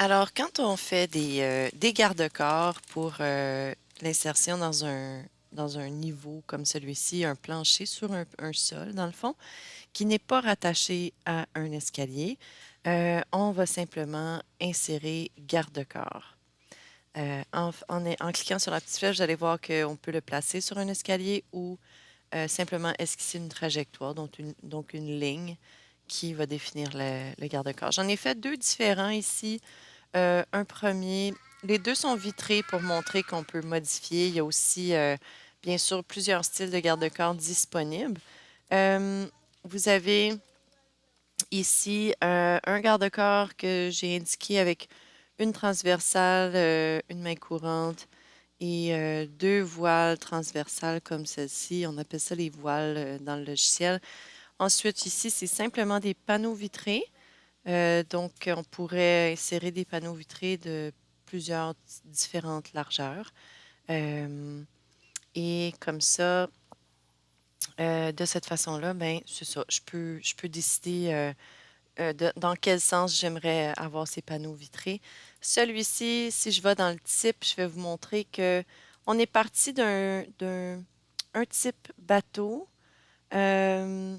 Alors, quand on fait des garde-corps pour l'insertion dans un niveau comme celui-ci, un plancher sur un sol, dans le fond, qui n'est pas rattaché à un escalier, on va simplement insérer garde-corps. En cliquant sur la petite flèche, vous allez voir qu'on peut le placer sur un escalier ou simplement esquisser une trajectoire, donc une ligne qui va définir le garde-corps. J'en ai fait deux différents ici. Un premier, les deux sont vitrés pour montrer qu'on peut modifier. Il y a aussi, bien sûr, plusieurs styles de garde-corps disponibles. Euh, Vous avez ici un garde-corps que j'ai indiqué avec une transversale, une main courante et deux voiles transversales comme celle-ci. On appelle ça les voiles dans le logiciel. Ensuite, ici, c'est simplement des panneaux vitrés. Donc, on pourrait insérer des panneaux vitrés de plusieurs différentes largeurs. Euh, et comme ça, de cette façon-là, ben, c'est ça. Je peux décider dans quel sens j'aimerais avoir ces panneaux vitrés. Celui-ci, si je vais dans le type, je vais vous montrer que on est parti un type bateau. euh,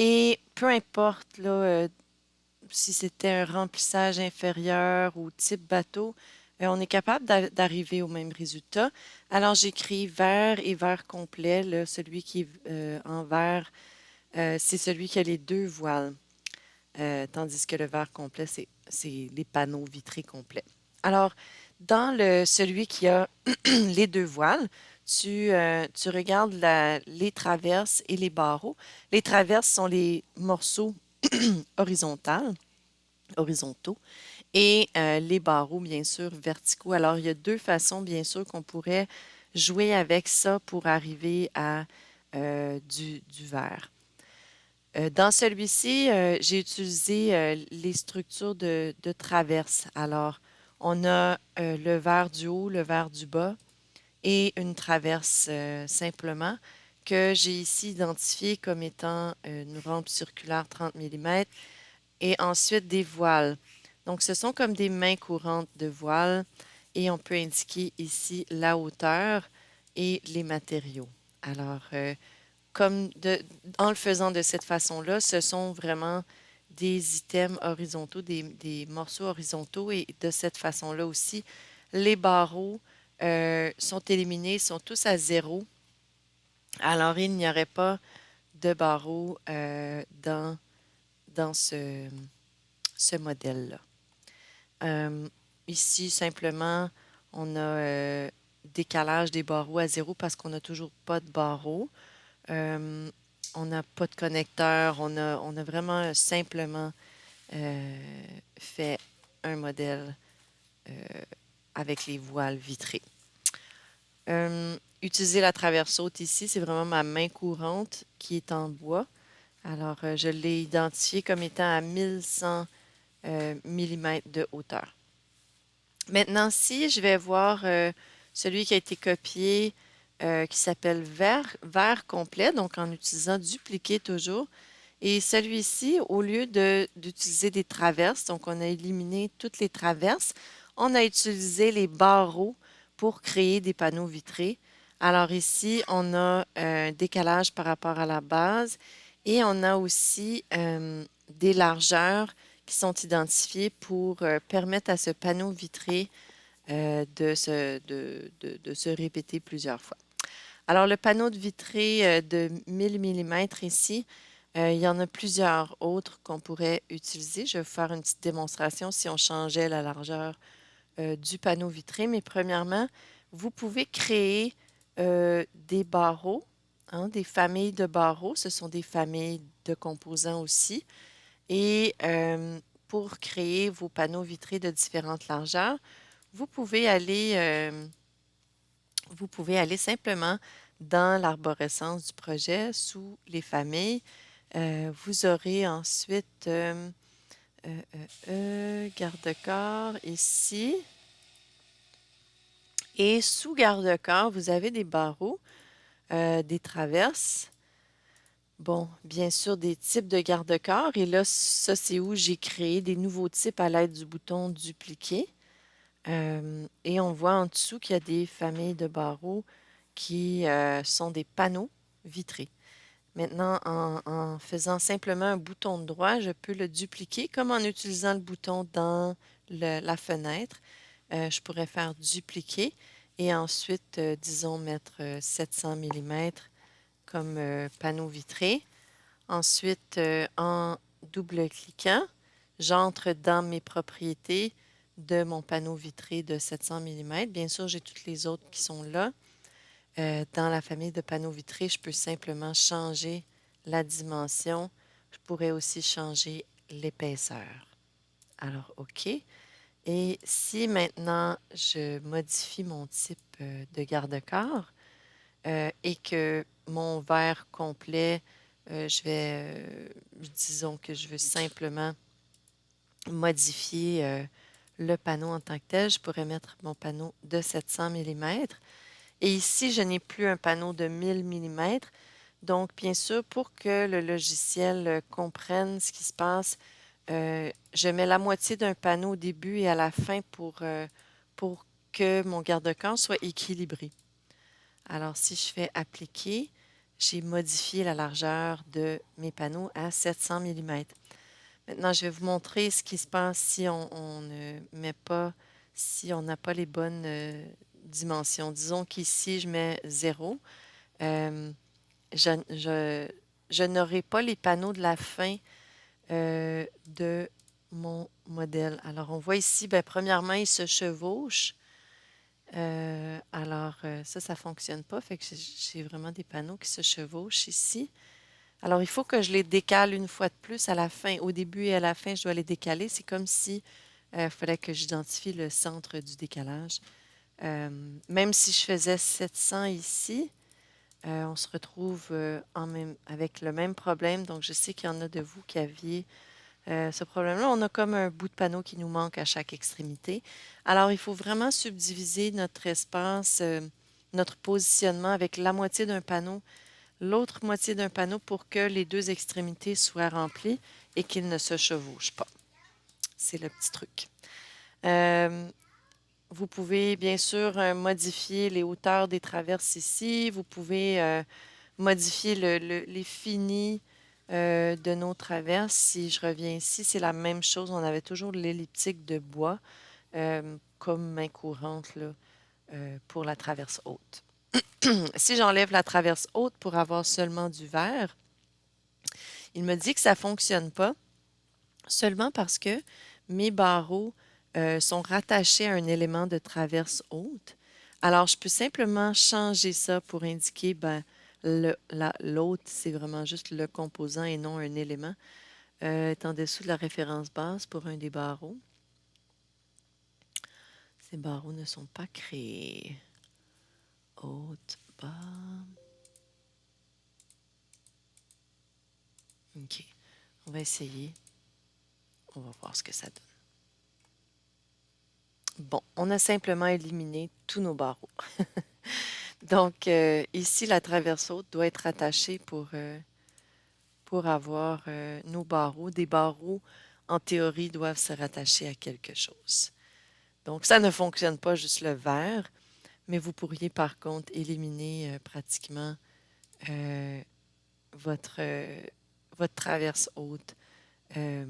et peu importe là, si c'était un remplissage inférieur ou type bateau, on est capable d'arriver au même résultat. Alors, j'écris vert et vert complet. Là, celui qui est en vert, c'est celui qui a les deux voiles, tandis que le vert complet, c'est les panneaux vitrés complets. Alors, dans celui qui a les deux voiles, tu regardes les traverses et les barreaux. Les traverses sont les morceaux horizontaux horizontaux et les barreaux, bien sûr, verticaux. Alors, il y a deux façons, bien sûr, qu'on pourrait jouer avec ça pour arriver à du vert. Dans celui-ci, j'ai utilisé les structures de traverse. Alors, on a le vert du haut, le vert du bas et une traverse simplement que j'ai ici identifiée comme étant une rampe circulaire 30 mm et ensuite des voiles. Donc, ce sont comme des mains courantes de voiles et on peut indiquer ici la hauteur et les matériaux. Alors, en le faisant de cette façon-là, ce sont vraiment des items horizontaux, des morceaux horizontaux et de cette façon-là aussi, les barreaux sont éliminés, sont tous à zéro. Alors, il n'y aurait pas de barreaux dans ce modèle-là. Euh, Ici, simplement, on a décalage des barreaux à zéro parce qu'on n'a toujours pas de barreaux. Euh, on n'a pas de connecteur. On a vraiment simplement fait un modèle avec les voiles vitrées. Utiliser la traverse haute ici, c'est vraiment ma main courante qui est en bois. Alors, je l'ai identifié comme étant à 1100 mm de hauteur. Maintenant, si je vais voir celui qui a été copié, qui s'appelle vert complet, donc en utilisant dupliquer toujours. Et celui-ci, au lieu d'utiliser des traverses, donc on a éliminé toutes les traverses, on a utilisé les barreaux pour créer des panneaux vitrés. Alors ici, on a un décalage par rapport à la base et on a aussi des largeurs qui sont identifiées pour permettre à ce panneau vitré de se répéter plusieurs fois. Alors, le panneau de vitré de 1000 mm ici, il y en a plusieurs autres qu'on pourrait utiliser. Je vais vous faire une petite démonstration si on changeait la largeur du panneau vitré. Mais premièrement, vous pouvez créer des barreaux, hein, des familles de barreaux. Ce sont des familles de composants aussi. Et pour créer vos panneaux vitrés de différentes largeurs, vous pouvez aller, euh, vous pouvez aller simplement dans l'arborescence du projet sous les familles. Vous aurez ensuite garde-corps ici. Et sous garde-corps, vous avez des barreaux, des traverses. Bon, bien sûr, des types de garde-corps. Et là, ça, c'est où j'ai créé des nouveaux types à l'aide du bouton dupliquer. Et on voit en dessous qu'il y a des familles de barreaux qui sont des panneaux vitrés. Maintenant, en faisant simplement un bouton droit, je peux le dupliquer comme en utilisant le bouton dans la fenêtre. Je pourrais faire dupliquer et ensuite, disons, mettre 700 millimètres comme panneau vitré. Ensuite, en double-cliquant, j'entre dans mes propriétés de mon panneau vitré de 700 millimètres. Bien sûr, j'ai toutes les autres qui sont là. Dans la famille de panneaux vitrés, je peux simplement changer la dimension. Je pourrais aussi changer l'épaisseur. Alors, OK. Et si maintenant je modifie mon type de garde-corps et que mon verre complet, disons que je veux simplement modifier le panneau en tant que tel, je pourrais mettre mon panneau de 700 millimètres. Et ici, je n'ai plus un panneau de 1000 millimètres. Donc, bien sûr, pour que le logiciel comprenne ce qui se passe, je mets la moitié d'un panneau au début et à la fin pour que mon garde-corps soit équilibré. Alors, si je fais appliquer, j'ai modifié la largeur de mes panneaux à 700 millimètres. Maintenant, je vais vous montrer ce qui se passe si on ne met pas, si on n'a pas les bonnes dimensions. Disons qu'ici, je mets 0. Euh, je, je- je n'aurai pas les panneaux de la fin de mon modèle. Alors, on voit ici, ben, premièrement, il se chevauche. Ça ne fonctionne pas. Fait que j'ai vraiment des panneaux qui se chevauchent ici. Alors, il faut que je les décale une fois de plus à la fin. Au début et à la fin, je dois les décaler. C'est comme si il fallait que j'identifie le centre du décalage. Même si je faisais 700 ici, on se retrouve avec le même problème. Donc, je sais qu'il y en a de vous qui aviez ce problème-là. On a comme un bout de panneau qui nous manque à chaque extrémité. Alors, il faut vraiment subdiviser notre espace, notre positionnement avec la moitié d'un panneau, l'autre moitié d'un panneau pour que les deux extrémités soient remplies et qu'ils ne se chevauchent pas. C'est le petit truc. Euh, Vous pouvez bien sûr modifier les hauteurs des traverses ici. Vous pouvez modifier les finis de nos traverses. Si je reviens ici, c'est la même chose. On avait toujours l'elliptique de bois comme main courante là, pour la traverse haute. Si j'enlève la traverse haute pour avoir seulement du verre, il me dit que ça ne fonctionne pas seulement parce que mes barreaux sont rattachés à un élément de traverse haute. Alors, je peux simplement changer ça pour indiquer, ben, l'autre, c'est vraiment juste le composant et non un élément. Est en dessous de la référence base pour un des barreaux. Ces barreaux ne sont pas créés. Haute, bas. OK. On va essayer. On va voir ce que ça donne. Bon, on a simplement éliminé tous nos barreaux. Donc, ici, la traverse haute doit être attachée pour avoir nos barreaux. Des barreaux, en théorie, doivent se rattacher à quelque chose. Donc, ça ne fonctionne pas juste le vert, mais vous pourriez par contre éliminer pratiquement euh, votre, euh, votre traverse haute. Euh,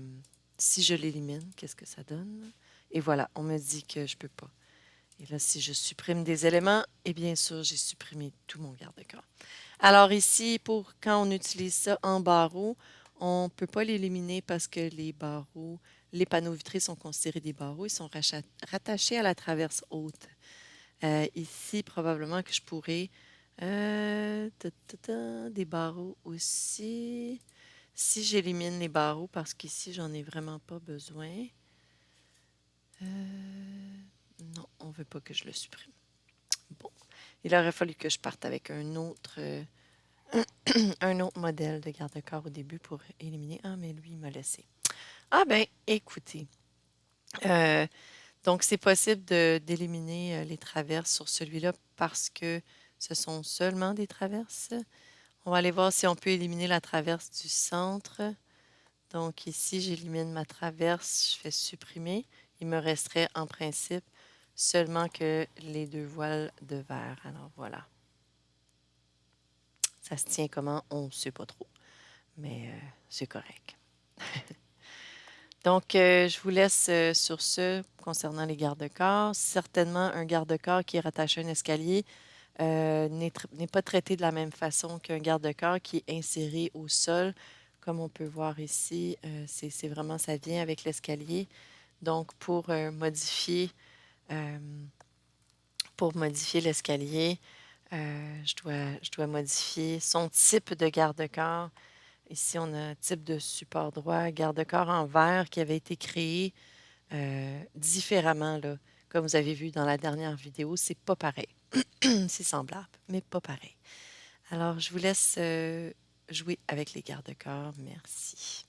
si je l'élimine, qu'est-ce que ça donne? Et voilà, on me dit que je ne peux pas. Et là, si je supprime des éléments, et bien sûr, j'ai supprimé tout mon garde-corps. Alors ici, pour quand on utilise ça en barreau, on ne peut pas l'éliminer parce que les barreaux, les panneaux vitrés sont considérés des barreaux, ils sont rattachés à la traverse haute. Ici, probablement que je pourrais des barreaux aussi. Si j'élimine les barreaux, parce qu'ici, j'en ai vraiment pas besoin. Non, on ne veut pas que je le supprime. Bon, il aurait fallu que je parte avec un autre modèle de garde-corps au début pour éliminer. Ah, mais lui, il m'a laissé. Ah ben, écoutez. euh, donc, c'est possible d'éliminer les traverses sur celui-là parce que ce sont seulement des traverses. On va aller voir si on peut éliminer la traverse du centre. Donc ici, j'élimine ma traverse, je fais supprimer. Il me resterait en principe seulement que les deux voiles de verre. Alors voilà. Ça se tient comment? On ne sait pas trop, mais c'est correct. Donc, je vous laisse sur ce concernant les garde-corps. Certainement, un garde-corps qui est rattaché à un escalier n'est pas traité de la même façon qu'un garde-corps qui est inséré au sol. Comme on peut voir ici, c'est vraiment, ça vient avec l'escalier. Donc, euh, pour modifier l'escalier, je dois modifier son type de garde-corps. Ici, on a un type de support droit, garde-corps en verre qui avait été créé différemment, là. Comme vous avez vu dans la dernière vidéo, c'est pas pareil. C'est semblable, mais pas pareil. Alors, je vous laisse jouer avec les garde-corps. Merci.